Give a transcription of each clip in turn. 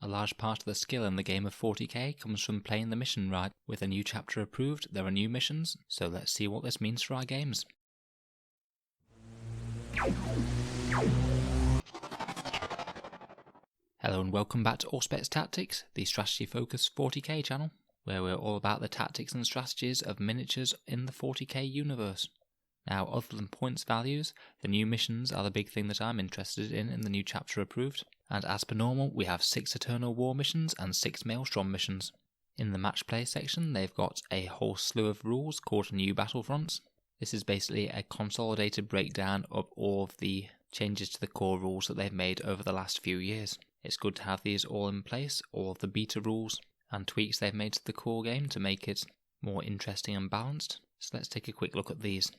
large part of the skill in the game of 40k comes from playing the mission right. With a new chapter approved, there are new missions, so let's see what this means for our games. Hello and welcome back to Auspex Tactics, the strategy-focused 40k channel, where we're all about the tactics and strategies of miniatures in the 40k universe. Now, other than points values, the new missions are the big thing that I'm interested in the new chapter approved, and as per normal, we have 6 Eternal War missions and 6 Maelstrom missions. In the match play section, they've got a whole slew of rules called New Battlefronts. This is basically a consolidated breakdown of all of the changes to the core rules that they've made over the last few years. It's good to have these all in place, all of the beta rules and tweaks they've made to the core game to make it more interesting and balanced. So let's take a quick look at these.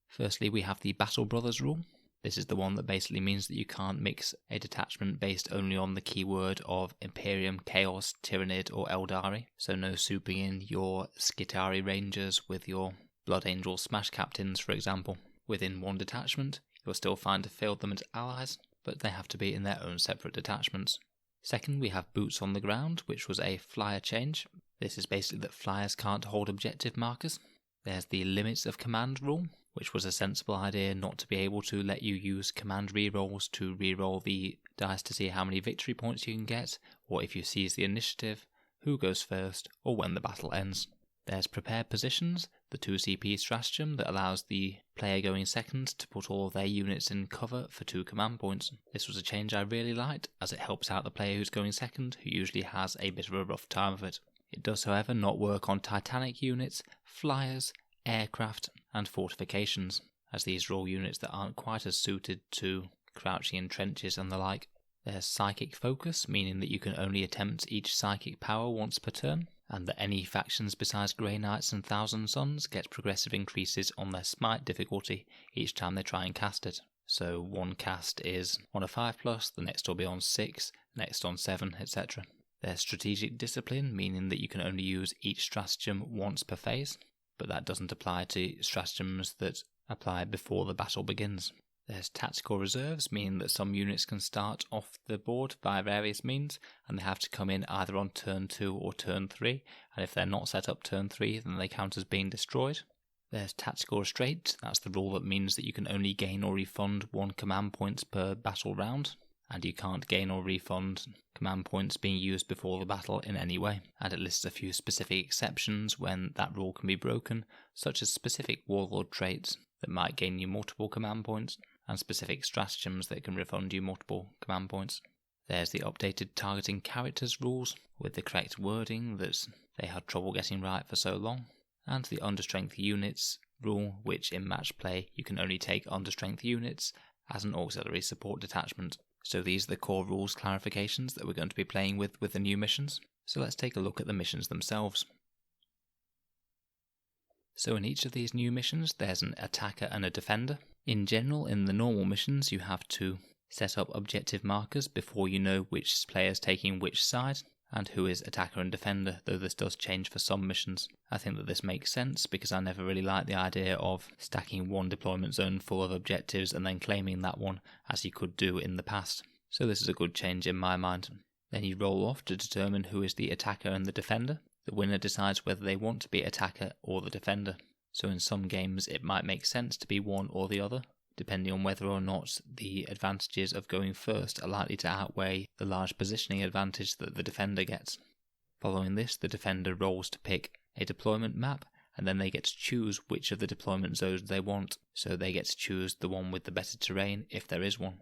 Firstly, we have the Battle Brothers rule. This is the one that basically means that you can't mix a detachment based only on the keyword of Imperium, Chaos, Tyrannid or Eldari. So no souping in your Skitarii Rangers with your Blood Angel Smash Captains, for example. Within one detachment, you'll still find to field them as allies, but they have to be in their own separate detachments. Second, we have Boots on the Ground, which was a flyer change. This is basically that flyers can't hold objective markers. There's the Limits of Command rule, which was a sensible idea not to be able to let you use command rerolls to reroll the dice to see how many victory points you can get, or if you seize the initiative, who goes first, or when the battle ends. There's Prepared Positions, the 2CP stratagem that allows the player going second to put all of their units in cover for 2 command points. This was a change I really liked, as it helps out the player who's going second, who usually has a bit of a rough time of it. It does, however, not work on Titanic units, flyers, aircraft and fortifications, as these are all units that aren't quite as suited to crouching in trenches and the like. There's Psychic Focus, meaning that you can only attempt each psychic power once per turn, and that any factions besides Grey Knights and Thousand Suns get progressive increases on their Smite difficulty each time they try and cast it. So one cast is on a 5+, the next will be on 6, next on 7, etc. There's Strategic Discipline, meaning that you can only use each stratagem once per phase, but that doesn't apply to stratagems that apply before the battle begins. There's Tactical Reserves, meaning that some units can start off the board via various means, and they have to come in either on turn 2 or turn 3, and if they're not set up turn 3, then they count as being destroyed. There's Tactical Restraint, that's the rule that means that you can only gain or refund 1 command points per battle round, and you can't gain or refund command points being used before the battle in any way. And it lists a few specific exceptions when that rule can be broken, such as specific warlord traits that might gain you multiple command points, and specific stratagems that can refund you multiple command points. There's the updated Targeting Characters rules, with the correct wording that they had trouble getting right for so long, and the Understrength Units rule, which in match play you can only take Understrength units as an auxiliary support detachment. So these are the core rules clarifications that we're going to be playing with the new missions. So let's take a look at the missions themselves. So in each of these new missions there's an attacker and a defender. In general, in the normal missions you have to set up objective markers before you know which player is taking which side and who is attacker and defender, though this does change for some missions. I think that this makes sense because I never really liked the idea of stacking one deployment zone full of objectives and then claiming that one as you could do in the past. So this is a good change in my mind. Then you roll off to determine who is the attacker and the defender. The winner decides whether they want to be attacker or the defender. So in some games it might make sense to be one or the other, depending on whether or not the advantages of going first are likely to outweigh the large positioning advantage that the defender gets. Following this, the defender rolls to pick a deployment map, and then they get to choose which of the deployment zones they want, so they get to choose the one with the better terrain if there is one.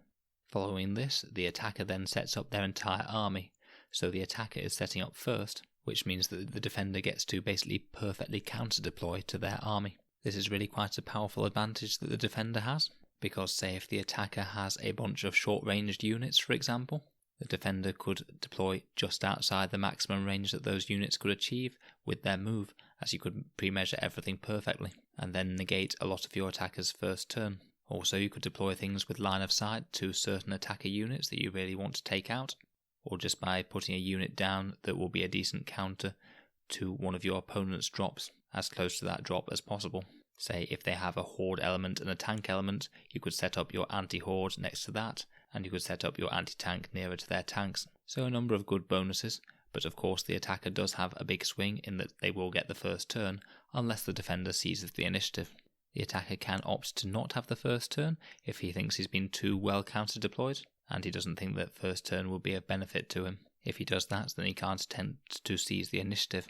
Following this, the attacker then sets up their entire army, so the attacker is setting up first, which means that the defender gets to basically perfectly counter-deploy to their army. This is really quite a powerful advantage that the defender has, because say if the attacker has a bunch of short-ranged units, for example, the defender could deploy just outside the maximum range that those units could achieve with their move, as you could pre-measure everything perfectly, and then negate a lot of your attacker's first turn. Also, you could deploy things with line of sight to certain attacker units that you really want to take out, or just by putting a unit down that will be a decent counter to one of your opponent's drops, as close to that drop as possible. Say if they have a horde element and a tank element, you could set up your anti-horde next to that, and you could set up your anti-tank nearer to their tanks. So a number of good bonuses, but of course the attacker does have a big swing in that they will get the first turn unless the defender seizes the initiative. The attacker can opt to not have the first turn if he thinks he's been too well counter-deployed, and he doesn't think that first turn will be of benefit to him. If he does that, then he can't attempt to seize the initiative.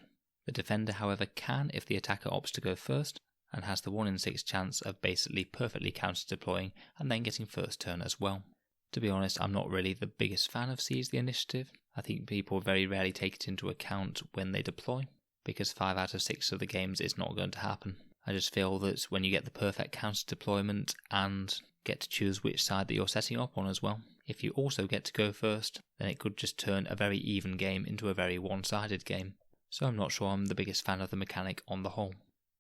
The defender, however, can if the attacker opts to go first, and has the 1 in 6 chance of basically perfectly counter-deploying and then getting first turn as well. To be honest, I'm not really the biggest fan of seize the initiative. I think people very rarely take it into account when they deploy, because 5 out of 6 of the games it's not going to happen. I just feel that when you get the perfect counter-deployment and get to choose which side that you're setting up on as well, if you also get to go first, then it could just turn a very even game into a very one-sided game. So I'm not sure I'm the biggest fan of the mechanic on the whole.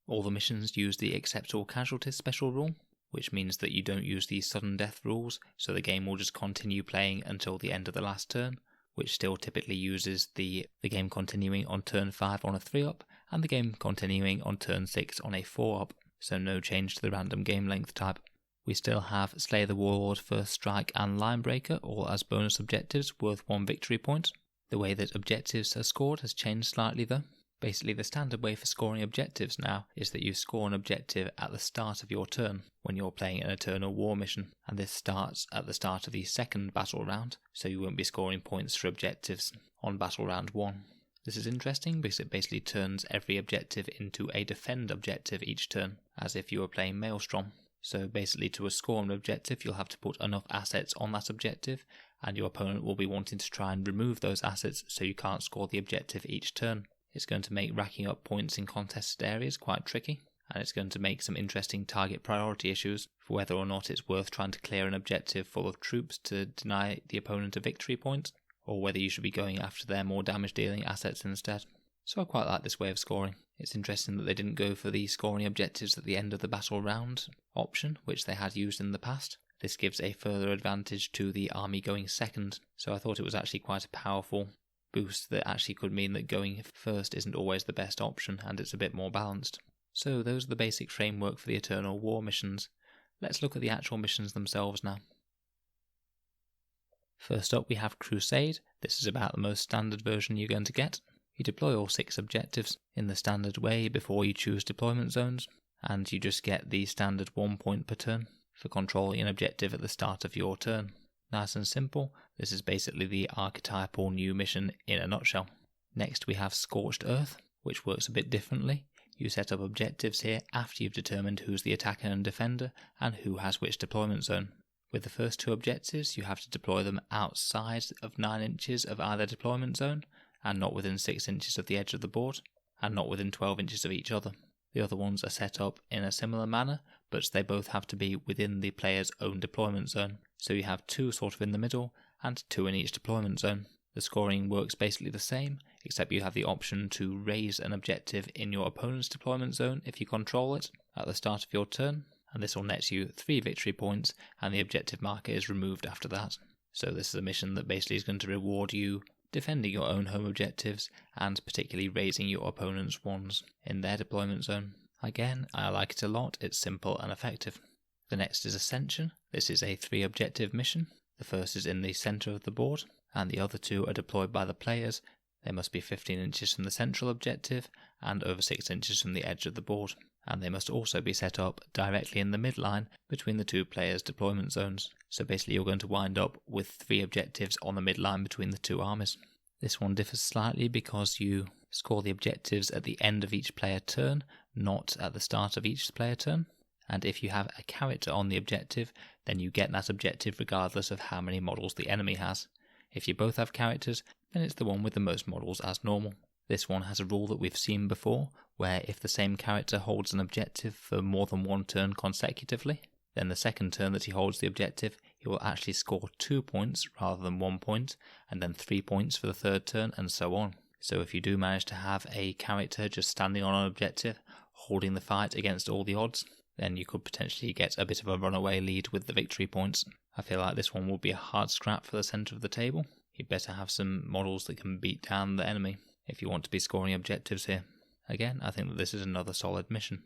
All the missions use the accept all casualties special rule, which means that you don't use the sudden death rules, so the game will just continue playing until the end of the last turn, which still typically uses the game continuing on turn 5 on a 3-up, and the game continuing on turn 6 on a 4-up, so no change to the random game length type. We still have Slay the Warlord, First Strike and Linebreaker, all as bonus objectives worth 1 victory point. The way that objectives are scored has changed slightly though. Basically, the standard way for scoring objectives now is that you score an objective at the start of your turn when you're playing an Eternal War mission, and this starts at the start of the second battle round, so you won't be scoring points for objectives on battle round 1. This is interesting because it basically turns every objective into a defend objective each turn, as if you were playing Maelstrom. So basically, to score an objective, you'll have to put enough assets on that objective, and your opponent will be wanting to try and remove those assets so you can't score the objective each turn. It's going to make racking up points in contested areas quite tricky, and it's going to make some interesting target priority issues for whether or not it's worth trying to clear an objective full of troops to deny the opponent a victory point, or whether you should be going after their more damage dealing assets instead. So I quite like this way of scoring. It's interesting that they didn't go for the scoring objectives at the end of the battle round option, which they had used in the past. This gives a further advantage to the army going second, so I thought it was actually quite a powerful boost that actually could mean that going first isn't always the best option and it's a bit more balanced. So those are the basic framework for the Eternal War missions. Let's look at the actual missions themselves now. First up we have Crusade. This is about the most standard version you're going to get. You deploy all 6 objectives in the standard way before you choose deployment zones, and you just get the standard 1 point per turn for controlling an objective at the start of your turn. Nice and simple, this is basically the archetypal new mission in a nutshell. Next we have Scorched Earth, which works a bit differently. You set up objectives here after you've determined who's the attacker and defender and who has which deployment zone. With the first 2 objectives you have to deploy them outside of 9 inches of either deployment zone, and not within 6 inches of the edge of the board, and not within 12 inches of each other. The other ones are set up in a similar manner, but they both have to be within the player's own deployment zone. So you have 2 sort of in the middle, and 2 in each deployment zone. The scoring works basically the same, except you have the option to raise an objective in your opponent's deployment zone if you control it at the start of your turn, and this will net you 3 victory points, and the objective marker is removed after that. So this is a mission that basically is going to reward you defending your own home objectives, and particularly raising your opponent's ones in their deployment zone. Again, I like it a lot, it's simple and effective. The next is Ascension. This is a 3 objective mission. The first is in the centre of the board, and the other 2 are deployed by the players. They must be 15 inches from the central objective, and over 6 inches from the edge of the board. And they must also be set up directly in the midline between the 2 players' deployment zones. So basically you're going to wind up with 3 objectives on the midline between the 2 armies. This one differs slightly because you score the objectives at the end of each player turn, not at the start of each player turn. And if you have a character on the objective, then you get that objective regardless of how many models the enemy has. If you both have characters, then it's the one with the most models as normal. This one has a rule that we've seen before, where if the same character holds an objective for more than 1 turn consecutively, then the second turn that he holds the objective, he will actually score 2 points rather than 1 point, and then 3 points for the third turn, and so on. So if you do manage to have a character just standing on an objective, holding the fight against all the odds, then you could potentially get a bit of a runaway lead with the victory points. I feel like this one will be a hard scrap for the centre of the table. You'd better have some models that can beat down the enemy if you want to be scoring objectives here. Again, I think that this is another solid mission.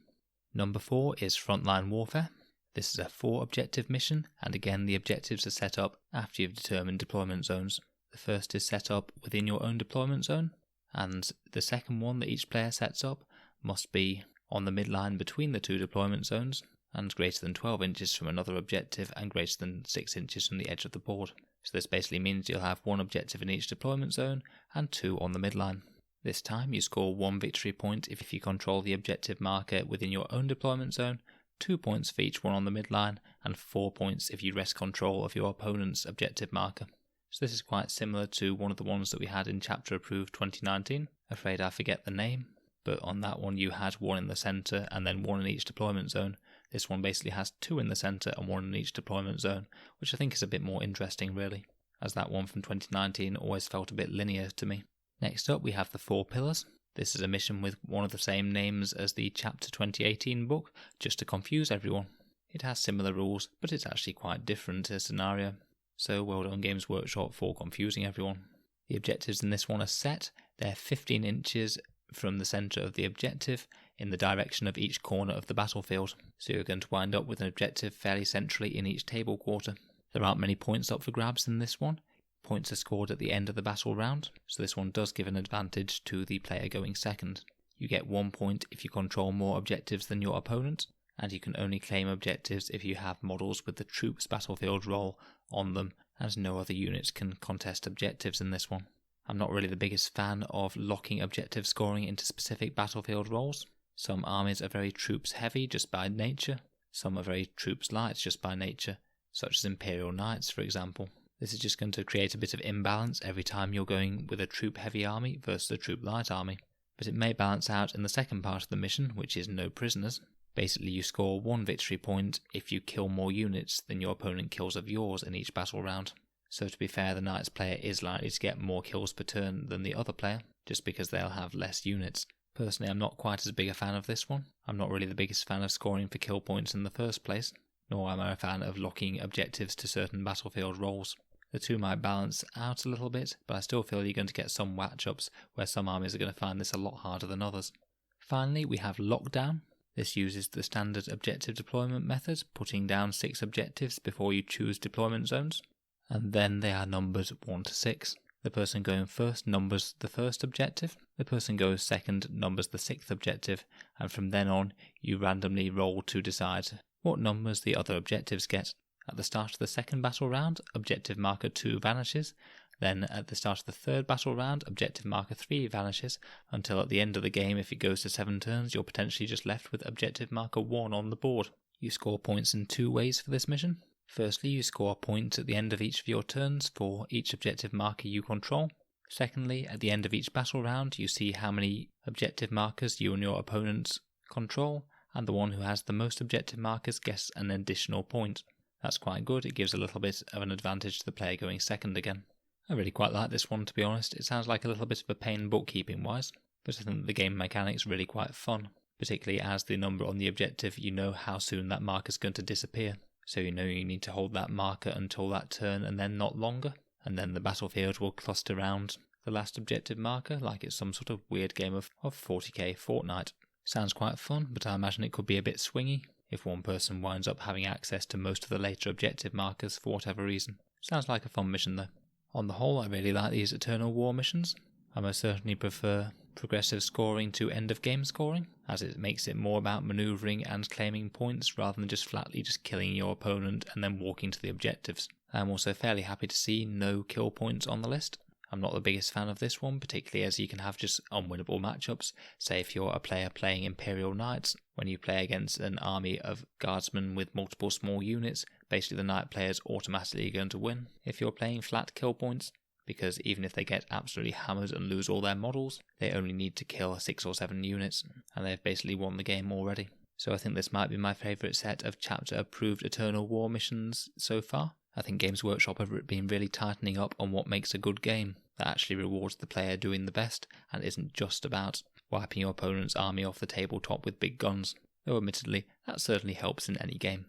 Number 4 is Frontline Warfare. This is a 4 objective mission, and again the objectives are set up after you've determined deployment zones. The first is set up within your own deployment zone, and the second one that each player sets up must be on the midline between the 2 deployment zones, and greater than 12 inches from another objective and greater than 6 inches from the edge of the board. So this basically means you'll have 1 objective in each deployment zone and 2 on the midline. This time you score 1 victory point if you control the objective marker within your own deployment zone, 2 points for each one on the midline, and 4 points if you wrest control of your opponent's objective marker. So this is quite similar to one of the ones that we had in Chapter Approved 2019. Afraid I forget the name, but on that one you had 1 in the centre and then 1 in each deployment zone. This one basically has 2 in the centre and 1 in each deployment zone, which I think is a bit more interesting really, as that one from 2019 always felt a bit linear to me. Next up we have the 4 pillars. This is a mission with one of the same names as the Chapter 2018 book, just to confuse everyone. It has similar rules, but it's actually quite different as a scenario. So well done Games Workshop for confusing everyone. The objectives in this one are set. They're 15 inches from the centre of the objective in the direction of each corner of the battlefield. So you're going to wind up with an objective fairly centrally in each table quarter. There aren't many points up for grabs in this one. Points are scored at the end of the battle round, so this one does give an advantage to the player going second. You get 1 point if you control more objectives than your opponent, and you can only claim objectives if you have models with the troops battlefield role on them, as no other units can contest objectives in this one. I'm not really the biggest fan of locking objective scoring into specific battlefield roles. Some armies are very troops heavy just by nature, some are very troops light just by nature, such as Imperial Knights for example. This is just going to create a bit of imbalance every time you're going with a troop heavy army versus a troop light army. But it may balance out in the second part of the mission, which is no prisoners. Basically you score 1 victory point if you kill more units than your opponent kills of yours in each battle round. So to be fair, the Knights player is likely to get more kills per turn than the other player, just because they'll have less units. Personally I'm not quite as big a fan of this one. I'm not really the biggest fan of scoring for kill points in the first place, nor am I a fan of locking objectives to certain battlefield roles. The two might balance out a little bit, but I still feel you're going to get some matchups where some armies are going to find this a lot harder than others. Finally, we have Lockdown. This uses the standard objective deployment method, putting down 6 objectives before you choose deployment zones, and then they are numbered 1 to 6. The person going first numbers the first objective, the person goes second numbers the 6th objective, and from then on you randomly roll to decide what numbers the other objectives get. At the start of the second battle round, objective marker 2 vanishes, then at the start of the third battle round, objective marker 3 vanishes, until at the end of the game, if it goes to 7 turns, you're potentially just left with objective marker 1 on the board. You score points in 2 ways for this mission. Firstly, you score a point at the end of each of your turns for each objective marker you control. Secondly, at the end of each battle round, you see how many objective markers you and your opponents control, and the one who has the most objective markers gets an additional point. That's quite good, it gives a little bit of an advantage to the player going second again. I really quite like this one to be honest. It sounds like a little bit of a pain bookkeeping wise, but I think the game mechanics are really quite fun, particularly as the number on the objective you know how soon that marker is going to disappear. So you know you need to hold that marker until that turn and then not longer, and then the battlefield will cluster around the last objective marker like it's some sort of weird game of 40k Fortnite. Sounds quite fun, but I imagine it could be a bit swingy if one person winds up having access to most of the later objective markers for whatever reason. Sounds like a fun mission though. On the whole, I really like these Eternal War missions. I most certainly prefer progressive scoring to end of game scoring, as it makes it more about manoeuvring and claiming points rather than just flatly just killing your opponent and then walking to the objectives. I'm also fairly happy to see no kill points on the list. I'm not the biggest fan of this one, particularly as you can have just unwinnable matchups. Say if you're a player playing Imperial Knights, when you play against an army of guardsmen with multiple small units, basically the Knight player is automatically going to win if you're playing flat kill points, because even if they get absolutely hammered and lose all their models, they only need to kill 6 or 7 units, and they've basically won the game already. So I think this might be my favourite set of chapter approved Eternal War missions so far. I think Games Workshop have been really tightening up on what makes a good game that actually rewards the player doing the best and isn't just about wiping your opponent's army off the tabletop with big guns, though admittedly that certainly helps in any game.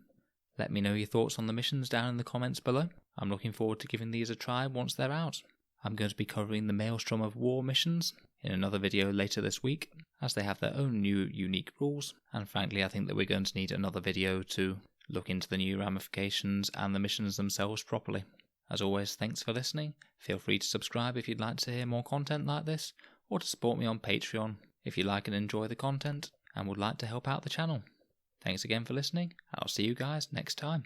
Let me know your thoughts on the missions down in the comments below. I'm looking forward to giving these a try once they're out. I'm going to be covering the Maelstrom of War missions in another video later this week, as they have their own new unique rules, and frankly I think that we're going to need another video to look into the new ramifications and the missions themselves properly. As always, thanks for listening. Feel free to subscribe if you'd like to hear more content like this, or to support me on Patreon if you like and enjoy the content and would like to help out the channel. Thanks again for listening. I'll see you guys next time.